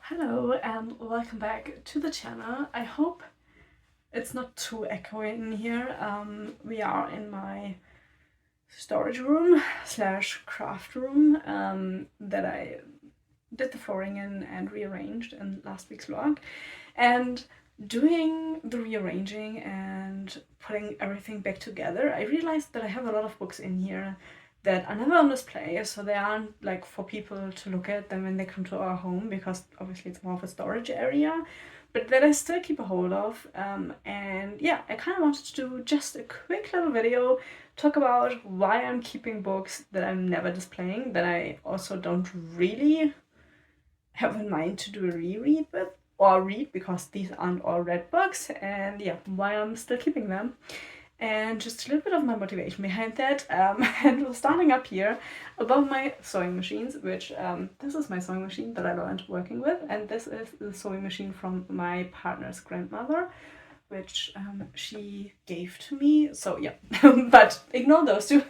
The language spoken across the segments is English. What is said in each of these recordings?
Hello and welcome back to the channel. I hope it's not too echoey in here. We are in my storage room slash craft room that I did the flooring in and rearranged in last week's vlog. And doing the rearranging and putting everything back together, I realized that I have a lot of books in here that are never on display, so they aren't like for people to look at them when they come to our home, because obviously it's more of a storage area, but that I still keep a hold of. And yeah, I kind of wanted to do just a quick little video, talk about why I'm keeping books that I'm never displaying, that I also don't really have in mind to do a reread with, or read, because these aren't all read books, and yeah, why I'm still keeping them. And just a little bit of my motivation behind that. And we're starting up here above my sewing machines, which this is my sewing machine that I learned working with, and this is the sewing machine from my partner's grandmother, which she gave to me. So yeah, but ignore those two.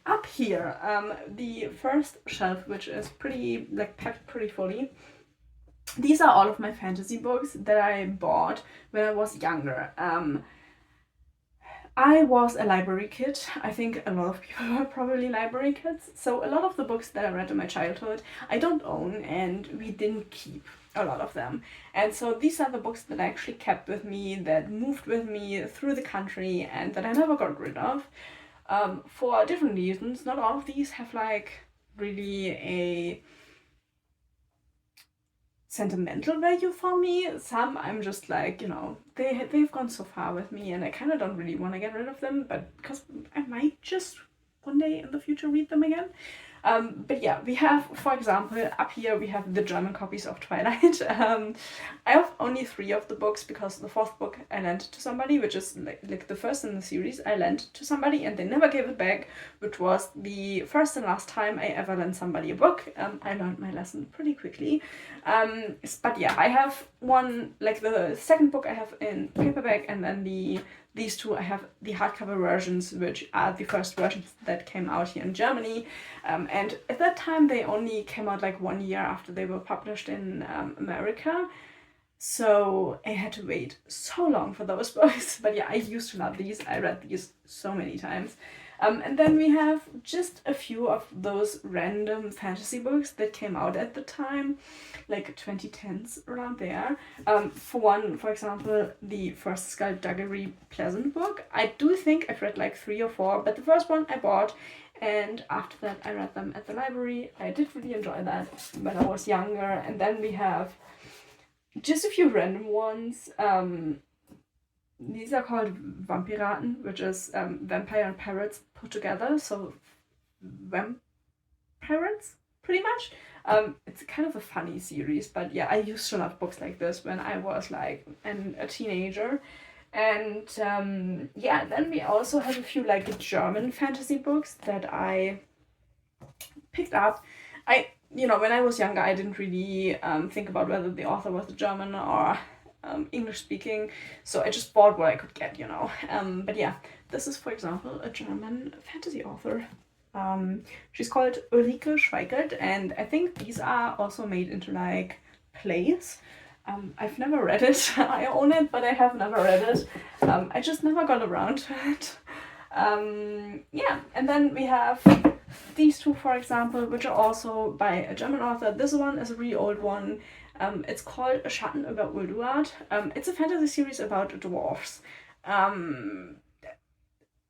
Up here, the first shelf, which is pretty like packed pretty fully. These are all of my fantasy books that I bought when I was younger. I was a library kid. I think a lot of people were probably library kids. So a lot of the books that I read in my childhood, I don't own, and we didn't keep a lot of them. And so these are the books that I actually kept with me, that moved with me through the country, and that I never got rid of. For different reasons. Not all of these have like really a sentimental value for me. Some I'm just like, you know, they've gone so far with me, and I kind of don't really want to get rid of them, but because I might just one day in the future read them again. But yeah, we have, for example, up here we have the German copies of Twilight. I have only 3 of the books, because the 4th book I lent to somebody, which is like the first in the series I lent to somebody and they never gave it back, which was the first and last time I ever lent somebody a book. I learned my lesson pretty quickly. But yeah, I have one, like the 2nd book I have in paperback, and then these 2 I have the hardcover versions, which are the first versions that came out here in Germany. And at that time they only came out like 1 year after they were published in America. So I had to wait so long for those books. But yeah, I used to love these. I read these so many times. And then we have just a few of those random fantasy books that came out at the time, like 2010s, around there. For example, the first Skullduggery Pleasant book. I do think I've read like 3 or 4, but the first one I bought, and after that I read them at the library. I did really enjoy that when I was younger. And then we have just a few random ones. These are called Vampiraten, which is vampire and pirates put together, so vampirates, pretty much. It's kind of a funny series, but yeah, I used to love books like this when I was like a teenager. And yeah, then we also have a few like German fantasy books that I picked up. When I was younger, I didn't really think about whether the author was a German or English speaking, so I just bought what I could get, but yeah, this is, for example, a German fantasy author. She's called Ulrike Schweigert, and I think these are also made into like plays. I've never read it. I own it, but I have never read it. I just never got around to it. Yeah, and then we have these 2, for example, which are also by a German author. This one is a really old one. It's called Schatten über Ulduat. It's a fantasy series about dwarfs.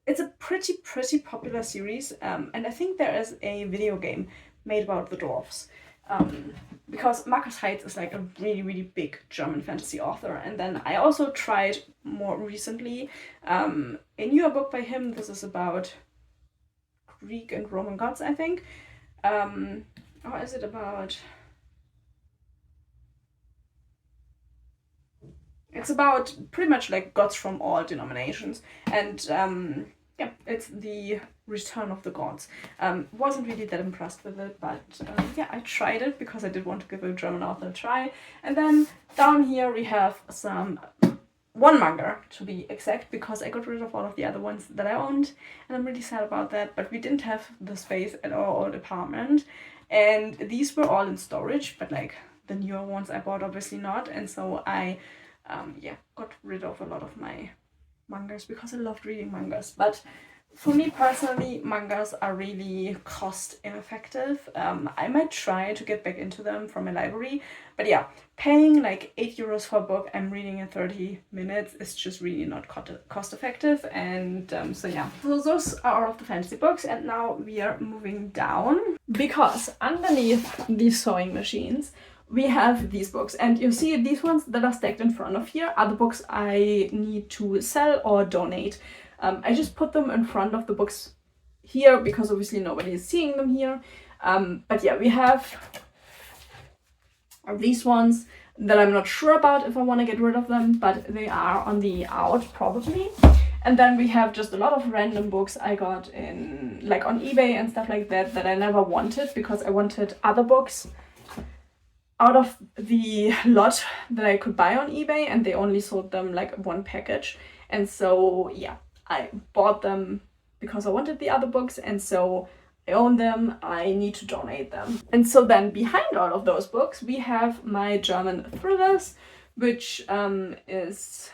It's a pretty popular series, and I think there is a video game made about the dwarfs. Because Markus Heitz is like a really big German fantasy author. And then I also tried more recently a newer book by him. This is about Greek and Roman gods, I think. Or is it about... It's about pretty much like gods from all denominations. And yeah, it's the Return of the Gods. Wasn't really that impressed with it, but yeah, I tried it because I did want to give a German author a try. And then down here we have one manga, to be exact, because I got rid of all of the other ones that I owned, and I'm really sad about that. But we didn't have the space at our old apartment, and these were all in storage, but like the newer ones I bought, obviously not. And so I got rid of a lot of my mangas because I loved reading mangas. But for me personally, mangas are really cost ineffective. I might try to get back into them from my library, but yeah, paying like €8 for a book I'm reading in 30 minutes is just really not cost effective. And so those are all of the fantasy books. And now we are moving down, because underneath these sewing machines we have these books, and you see these ones that are stacked in front of here are the books I need to sell or donate. I just put them in front of the books here because obviously nobody is seeing them here. But yeah, we have these ones that I'm not sure about if I want to get rid of them, but they are on the out probably. And then we have just a lot of random books I got in like on eBay and stuff like that I never wanted, because I wanted other books out of the lot that I could buy on eBay, and they only sold them like one package. And so yeah, I bought them because I wanted the other books, and so I own them, I need to donate them. And so then behind all of those books we have my German thrillers, which is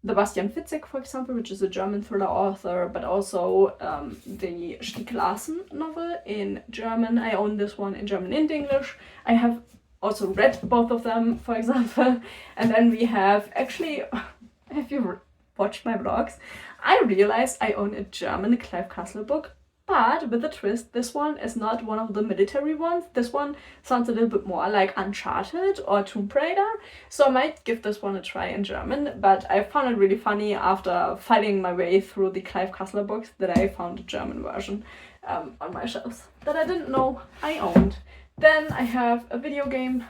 the Bastian Fitzek, for example, which is a German thriller author, but also the Stieg Larsson novel in German. I own this one in German and English. I have also read both of them, for example. And then we have, actually, have you watched my vlogs? I realized I own a German Clive Castle book, but with a twist. This one is not one of the military ones. This one sounds a little bit more like Uncharted or Tomb Raider, so I might give this one a try in German. But I found it really funny after fighting my way through the Clive Castle books that I found a German version on my shelves that I didn't know I owned. Then I have a video game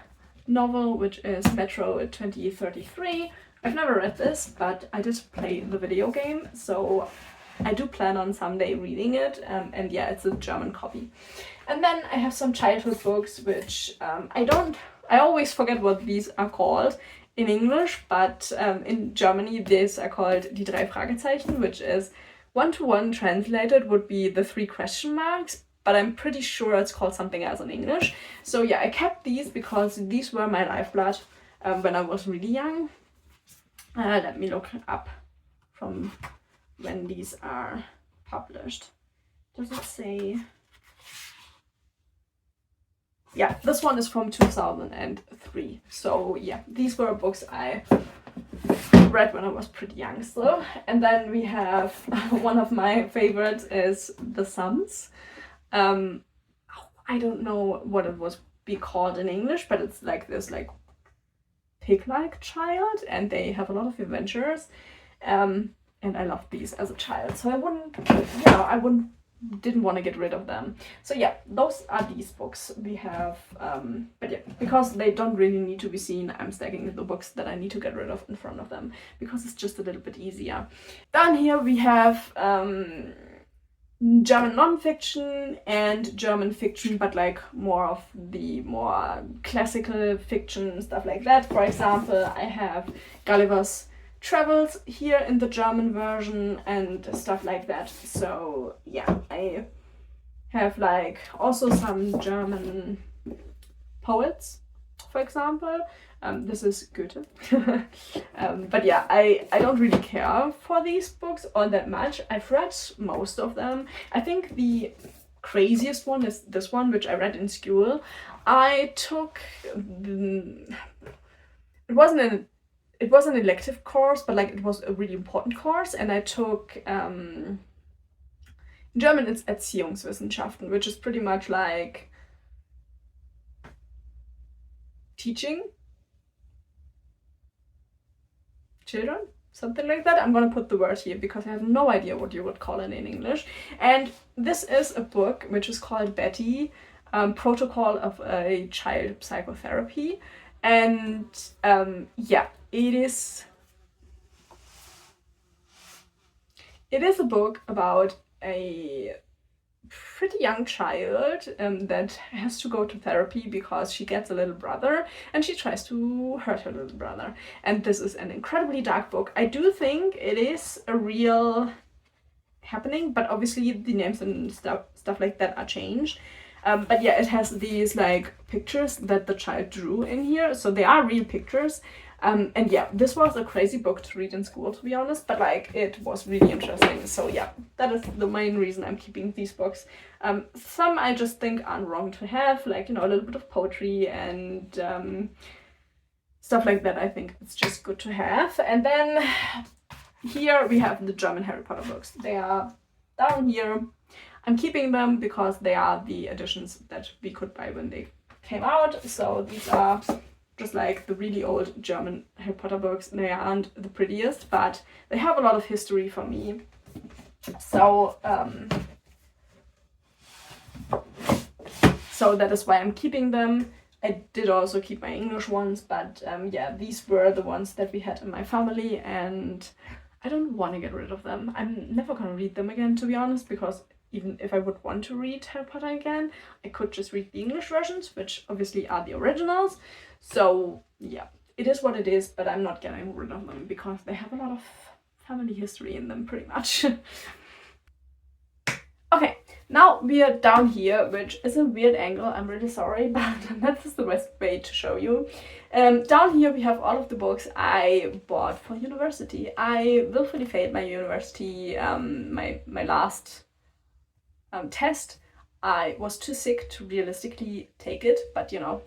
novel, which is Metro 2033. I've never read this, but I did play the video game, so I do plan on someday reading it, and yeah, it's a German copy. And then I have some childhood books, which I always forget what these are called in English, but in Germany these are called Die drei Fragezeichen, which is one-to-one translated would be the 3 question marks, but I'm pretty sure it's called something else in English. So yeah, I kept these because these were my lifeblood when I was really young. Let me look up from when these are published. Does it say? Yeah, this one is from 2003. So yeah, these were books I read when I was pretty young still. And then we have one of my favorites is The Sums. I don't know what it was be called in English, but it's like this like pig-like child, and they have a lot of adventures. And I loved these as a child, so I didn't want to get rid of them. So yeah, those are these books we have. But yeah, because they don't really need to be seen, I'm stacking the books that I need to get rid of in front of them, because it's just a little bit easier. Down here we have German non-fiction and German fiction, but like more of the more classical fiction, stuff like that. For example, I have Gulliver's Travels here in the German version and stuff like that. So yeah, I have like also some German poets, for example. This is Goethe. But yeah, I don't really care for these books all that much. I've read most of them. I think the craziest one is this one, which I read in school. I took it was an elective course, but like it was a really important course, and I took in German it's Erziehungswissenschaften, which is pretty much like teaching children, something like that. I'm gonna put the word here because I have no idea what you would call it in English. And this is a book which is called Betty, Protocol of a Child Psychotherapy. And yeah, it is a book about a pretty young child that has to go to therapy because she gets a little brother and she tries to hurt her little brother. And this is an incredibly dark book. I do think it is a real happening, but obviously the names and stuff like that are changed. But yeah, it has these like pictures that the child drew in here, so they are real pictures. And yeah, this was a crazy book to read in school, to be honest, but like it was really interesting. So yeah, that is the main reason I'm keeping these books. Some I just think aren't wrong to have, like, you know, a little bit of poetry and stuff like that. I think it's just good to have. And then here we have the German Harry Potter books. They are down here. I'm keeping them because they are the editions that we could buy when they came out. So these are just like the really old German Harry Potter books. They aren't the prettiest, but they have a lot of history for me. So that is why I'm keeping them. I did also keep my English ones, but yeah, these were the ones that we had in my family, and I don't want to get rid of them. I'm never gonna read them again, to be honest, because even if I would want to read Harry Potter again, I could just read the English versions, which obviously are the originals. So yeah, it is what it is, but I'm not getting rid of them because they have a lot of family history in them, pretty much. Okay, now we are down here, which is a weird angle, I'm really sorry, but that is the best way to show you. Down here we have all of the books I bought for university. I willfully failed my university, my last test. I was too sick to realistically take it, but you know,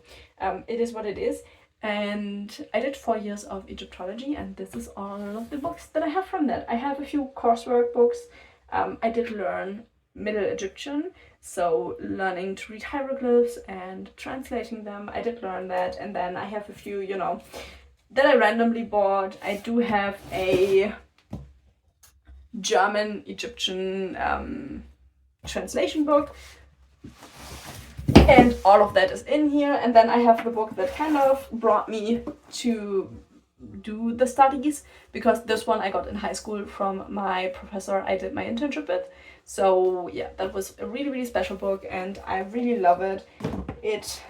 it is what it is. And I did 4 years of Egyptology, and this is all of the books that I have from that. I have a few coursework books. I did learn Middle Egyptian, so learning to read hieroglyphs and translating them. I did learn that, and then I have a few, you know, that I randomly bought. I do have a German Egyptian translation book, and all of that is in here. And then I have the book that kind of brought me to do the studies, because this one I got in high school from my professor I did my internship with. So yeah, that was a really, really special book, and I really love it. It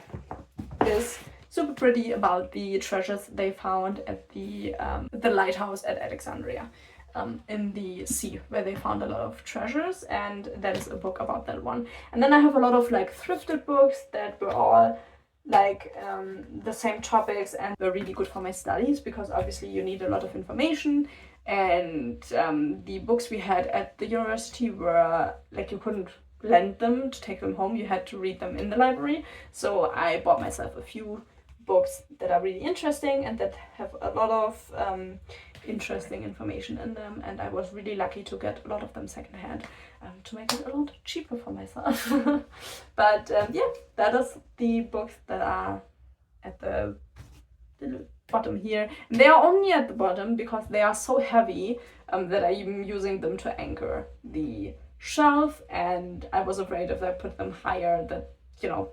is super pretty, about the treasures they found at the lighthouse at Alexandria, in the sea, where they found a lot of treasures, and that is a book about that one. And then I have a lot of like thrifted books that were all like the same topics and were really good for my studies, because obviously you need a lot of information. And the books we had at the university were like, you couldn't lend them to take them home, you had to read them in the library. So I bought myself a few books that are really interesting and that have a lot of interesting information in them, and I was really lucky to get a lot of them secondhand to make it a lot cheaper for myself. But yeah, that is the books that are at the bottom here. And they are only at the bottom because they are so heavy that I'm using them to anchor the shelf, and I was afraid if I put them higher that, you know,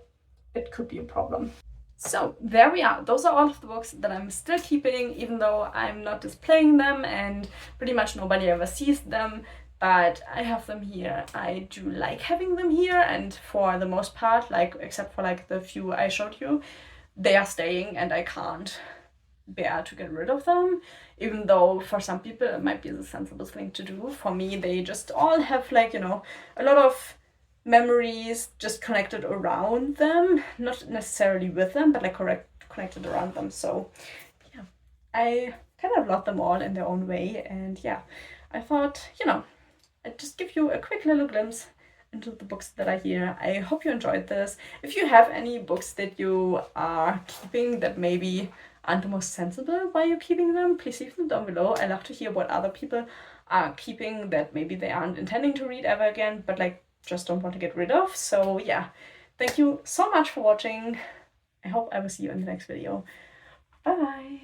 it could be a problem. So there we are. Those are all of the books that I'm still keeping, even though I'm not displaying them and pretty much nobody ever sees them. But I have them here. I do like having them here, and for the most part, like except for like the few I showed you, they are staying and I can't bear to get rid of them, even though for some people it might be the sensible thing to do. For me, they just all have like, you know, a lot of memories just connected around them, not necessarily with them, but like connected around them. So yeah, I kind of love them all in their own way, and yeah, I thought, you know, I'd just give you a quick little glimpse into the books that are here. I hope you enjoyed this. If you have any books that you are keeping that maybe aren't the most sensible why you're keeping them, please leave them down below. I love to hear what other people are keeping that maybe they aren't intending to read ever again, but like just don't want to get rid of. So yeah, thank you so much for watching. I hope I will see you in the next video. Bye bye.